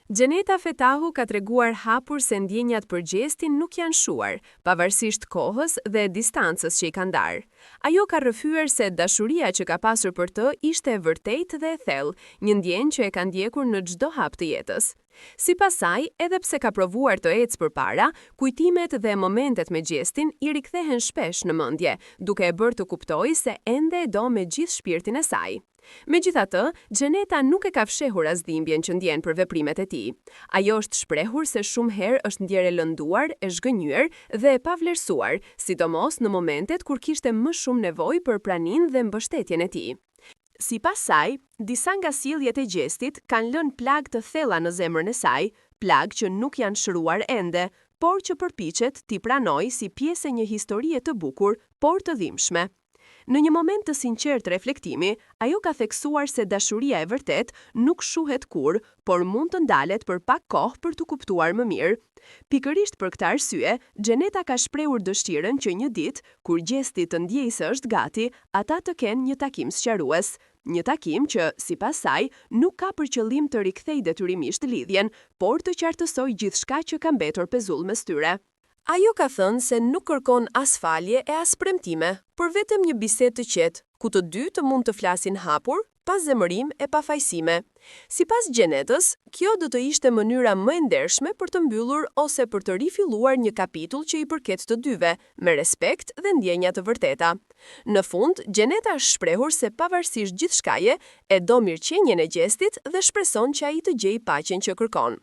Gjeneta Fetahu ka treguar hapur se ndjenjat për gestin nuk janë shuar, pavarësisht kohës dhe distancës që i kanë ndarë. Ajo ka rrëfyer se dashuria që ka pasur për të ishte e vërtetë dhe e thellë, një ndjenjë që e ka ndjekur në çdo hap të jetës. Sipas saj, edhe pse ka provuar të ecë përpara, kujtimet dhe momentet me gjestin i rikthehen shpesh në mendje, duke e bërë të kuptojë se ende e do me gjithë shpirtin e saj. Megjithatë, Gjeneta nuk e ka fshehur as dhimbjen që ndjen për veprimet e tij. Ajo është shprehur se shumë herë është ndjerë e lënduar, e zgënjur dhe e pavlerësuar, sidomos në momentet kur kishte më shumë nevojë për praninë dhe mbështetjen e tij. Sipas saj, disa nga sjelljet e gjestit kanë lënë plagë të thella në zemrën e saj, plagë që nuk janë shëruar ende, por që përpiqet t'i pranojë si pjesë e një historie të bukur, por të dhimbshme. Në një moment të sinqert reflektimi, ajo ka theksuar se dashuria e vërtet nuk shuhet kur, por mund të ndalet për pak kohë për të kuptuar më mirë. Pikërisht për këtë arsye, Gjeneta ka shprehur dëshirën që një ditë, kur gjesti të ndjejë se është gati, ata të kenë një takim sqarues. Një takim që, sipas saj, nuk ka për qëllim të rikthejë detyrimisht lidhjen, por të qartësojë gjithçka që ka mbetur pezull mes tyre. Ajo ka thënë se nuk kërkon as falje e as premtime, por vetëm një bisedë të qetë, ku të dy të mund të flasin hapur, pa zemërim e pa fajsime. Sipas Gjenetës, kjo do të ishte mënyra më e ndershme për të mbyllur ose për të rifilluar një kapitull që i përket të dyve, me respekt dhe ndjenja të vërteta. Në fund, Gjeneta është shprehur se pavarësisht gjithçkaje, e do mirëqenjen e gjestit dhe shpreson që ai të gjejë paqen që kërkon.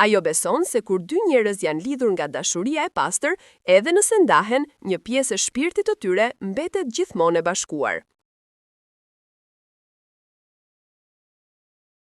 Ajo beson se kur dy njerëz janë lidhur nga dashuria e pastër, edhe nëse ndahen, një pjesë e shpirtit të tyre mbetet gjithmonë e bashkuar.